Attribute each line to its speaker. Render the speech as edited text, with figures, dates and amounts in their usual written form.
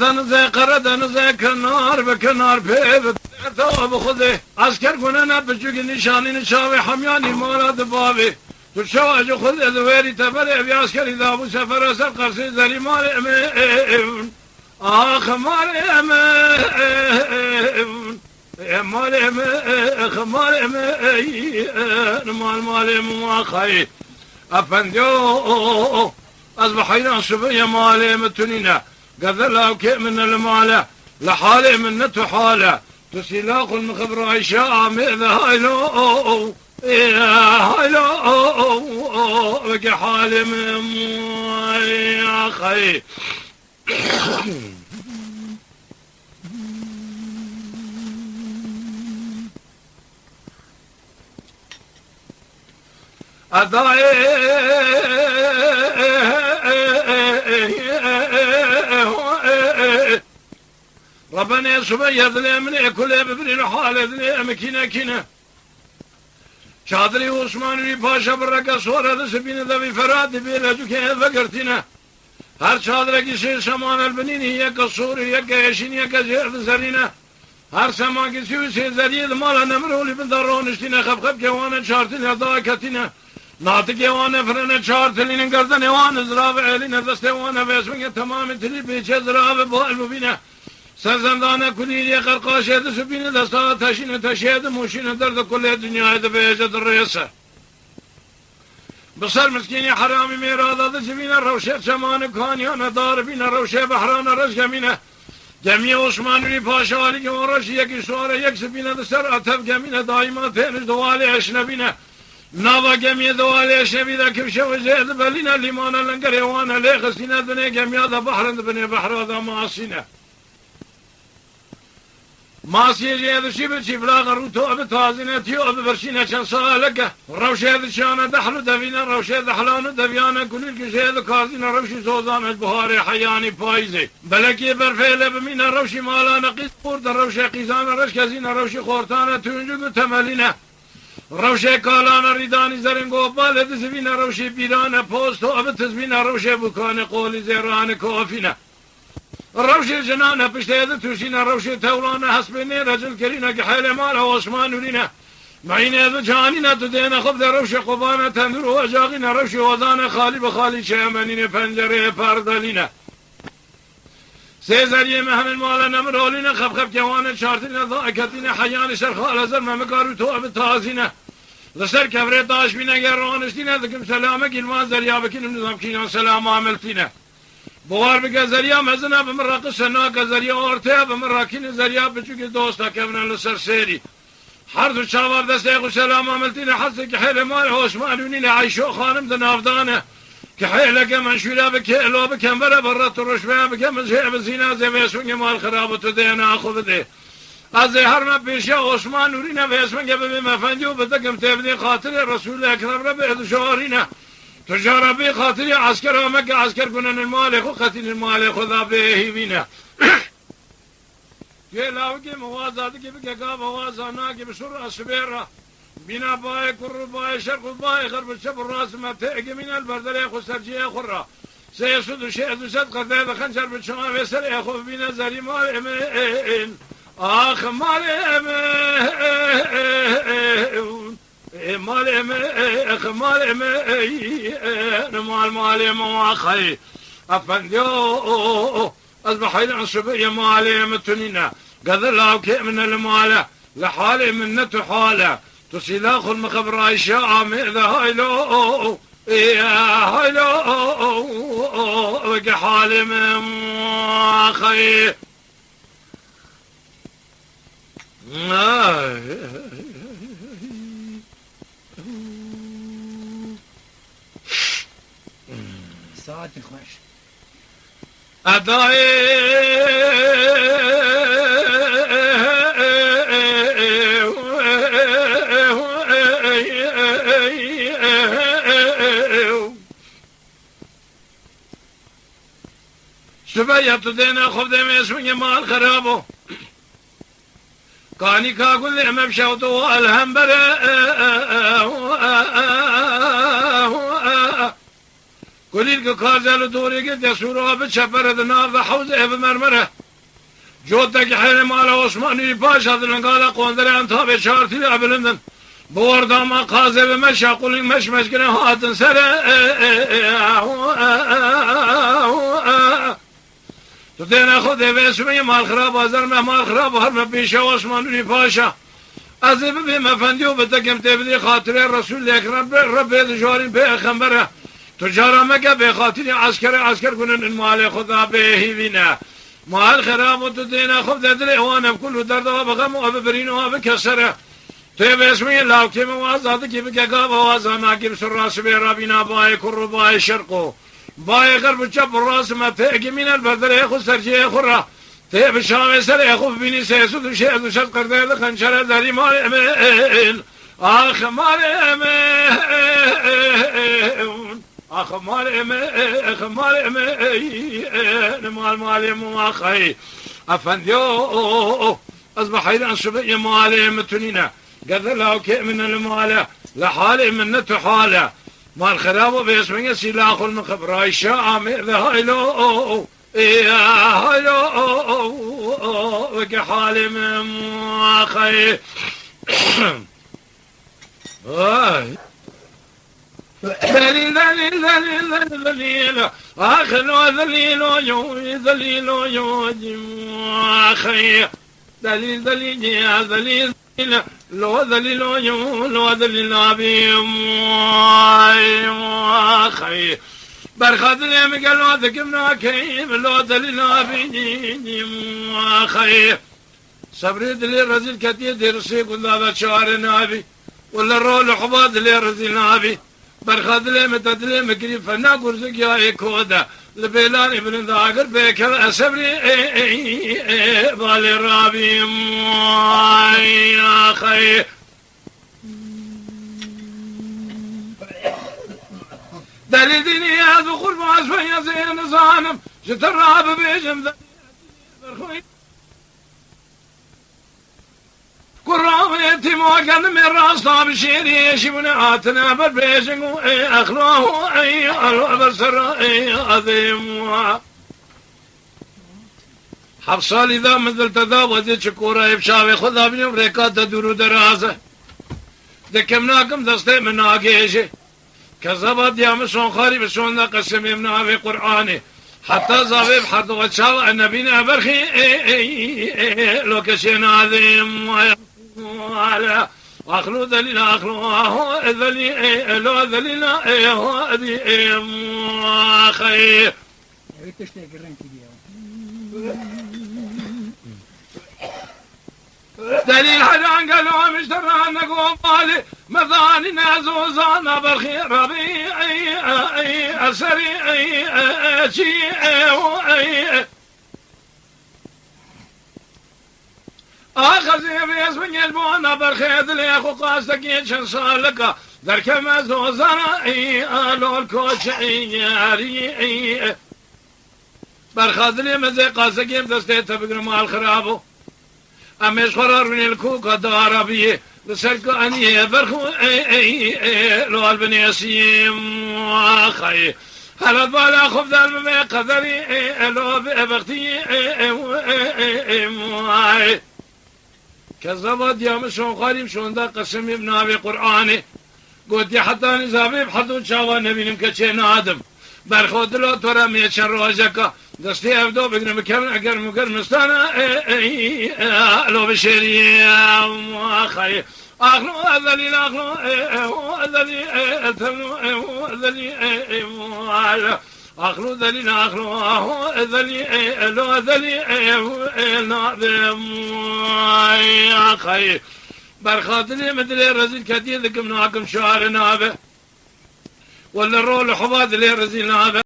Speaker 1: دنزه قره دنزه کنار به کنار پیو تا بخوده عسکر کنه بچوک نشانی نشاوه همیانی مارد باوی تو شواج خود ادویری تبره بی عسکری دابو سفر اثر قرصی زری مال امون آخ مال امون مال امون مال امون مال امون خی افندیو از بحیران شبه مال متونینه قذلا وكي من المال لحالي من نتو حاله تسيلاق المخبر عشاء مئذا هايلو هايلو بقي حالي من يا خي ربنا يسوع يذل من كل ببرين حال يذل مكينه كينه شادري عثماني باشا بركه صور هذا سبين ذا فراد بيلجو كه فقرتنا هر شادره کی سے سامان البنين هي قصور هي كاشين هي كزير زرينه هر سامان کی سے زريد مال نمرولي بدرونشتنا خب جوان شارتين هذا كتنا ناتك يوانا فرنا شارتلين قردن يوانا زراب علينا دست يوانا بيسمك تمام تلي بيچه زراب بالمبينه سرزندانه كلية قرقاشة سبينه دستا تشينه تشيد موشينه درد كل الدنيا ده بيجد الرئيسة بصر مسكيني حرامي ميرادا سبينه روشة شمان كانيانا دار بينا روشة بحرانا رزقمينه جميع عثماني باشا علي كمارش يكي سواره يك سبينه دسر اتف جمينه دائما تنش دوالي اشنبينه ناوا جميع دوالي اشنبينه كبشه وزيد بلينا لمانا لنقر يوانا ليخسينه دنيا جميع ده بحرن بني بحر ده معصينه ماسي جيد شبل شبلاغ روتو اب تازينه تيو اب برشينه چن سالك روشه شانه دحلو دفينه روشه دحلانو دفيانه كل كشيد كازينه روشي سوزان البهار حياني فايزه بلكي برفيله بمينه روشي مالانه قيس قرد روشه قيزانه رش كزينه روشي خورتانه تونجو تملينه روشه كالانه ريداني زرنگو بالد زبينه روشي بيرانه پوستو اب تزبينه روشه بكانه قولي زيرانه كوفينه روشي جنانه بشتيد توشينا روشي تولانه حسبيني رجل كرينه كحيل ماله عثمان ورينه معينه ذو جانينه تدينه خبز روشي قبانه تندرو وجاغينه روشي وضانه خالي بخالي شيمانينه پنجره پردلينه سيزريه مهم المال نمرولينه خب جوانه شارتينه ضاكتينه حيانه شرخال ازر ممكارو تو اب تازينه لسر كبره داش بينه گرانشتينه ذكم سلامه گلمان زريا بكين نظام كينان سلام عملتينه بوار بگه زریا مزنه به مراق سنا که زریا آرته به مراکین زریا بچوک دوستا که ونن لسر سیری هر دو چاوار دسته خو سلام عملتین حسی که حیل مال عثمانونین عیشو خانم دنافدانه که حیله که منشوره بکه الو بکن بره برات رشبه بکه مزهه بزینه زمیسون مال خرابتو دینه خود ده از هر ما پیشه عثمانونین و اسمن که به مفندیو بدکم تبدی خاطر رسول اکرم را به ادشارینه تجارة بخاطري عسكر مكة عسكر كنا المالك وقتل المالك خذا به بينا كلاوكي موازات كي بكا موازانا كي بسرعة سبيرة بنا باي كر باي شرق باي غرب الشب الراس ما تأجي من البردلة خسرجية خرة سيسود شيء صدق ذا خنجر بالشمال يسر ياخذ بنا زري مال امين اخ مال امين مال مال مواخي افنديو اصبحين عصبية مالي متنينة قذلا وكي من المال لحالي من نتو حاله تسيلاخ المخبر عيشاء مئذا هايلو هايلو وكي حالي من مواخي
Speaker 2: ساعت خوش
Speaker 1: ادای شبیه تو دینا خود میسونی مال خرابو کانی کا کل امام شوتو الهم بره قليل كازل دوري قد يسورها بتشفرد النار ذا حوزه بمرمره جوتك حين مال عثماني باشا قال قوندر أنت بشارتي لأبلندن بوردا ما قازه بمشا قولي مش كنا هاتن سره تدين خود باسمي مال خراب ازر مال خراب هر بيشا عثماني باشا ازب بما فنديو بتكم تبدي خاطر رسول لك رب جارين بخمره تجارة مكة بخاطر عسكر كنن المال خدا به بنا مال خراب وتدين خود دلي وانا بكل درد وبغم وببرين وبكسره تيب اسمي الله كيف وازاد كيف كعاب وازانا كيف سراس بيرابينا باي كرو باي شرقو باي غرب جب الراس ما تيجي من البدر يخو سرجي خرا تيب شام سر يخو بيني سيسود شيء شد قرده خنشر داري مال امين اخ مال امين اخ مال امين مال مواخي افنديو اصبح حيران شبيه مال متنينه قدر له كي من المال لحالي من حاله مال خرابه باسمه سلاخ المخبر الشام ذا هايلو هايلو وكحالي من مواخي ذليل آخر ذليل مواخي دليل يا ذليل لو ذليل لو ذليل أبي خي برخد لي مقالوا ذكمنا كيف لو ذليل أبي خي صبري دلي رزيل كتير درسي كل هذا شعر نابي ولا الرول حباد لي رزيل نابي برخد لي متدلي مكري فنا قرزك يا كودا لبيلان ابن ذاكر بيكل أسبري بالي رابي يا خي دليل ديني هذا قرب عزفية زين صانم شتراب بيجم ذلك قرام يتم وكان من راسنا بشيري يشبنا آتنا بالبيجن أخلوه البصر عظيم حفصال إذا مثل تذاوز شكورا يبشاوي خذا بنيوم ريكات دورو درازة دكمناكم دستي من آقيشي كذبت يا مسون خاري بسون قسم يمنا في قرآني حتى زابيب حد وشاو النبينا برخي لو كشين عظيم على أخلو ذليل أخلو ذليل لو ذليل هذه خير دليل حدان قالوا مش ترانا قوالي مثاني نازوزانا بالخير ربيعي أسريعي شيعي آخذي بيسمن يلبونا بالخير لي أخو قاستك يتشن صالك ذلك مازوزانا آلو الكوشعي برخاذ لي مزي قاستك يمدستيت بقر مال خرابو أمش قرار من الكوكا داربيه لسرق أنيه برخو لو البني أسيم خي هل بالا خف ذا ما قدري لو بختي كذبت يا مشون قريب شون ذا قسم ابن أبي قرآني قلت حتى نزابي بحدود شاوى نبي نمكتشين آدم برخود لو ترى ميتشن روجك دستي أبدو بقنا مكمل أقر مقر مستانا لو بشيري خي أخلو أذلي أخلو أذلي أخلو ذلي أخلو أذلي لو أذلي يا خي برخاطني مدري رزيل كثير ذكم ناكم شعر نابه ولا الرول حباد لي رزيل نابه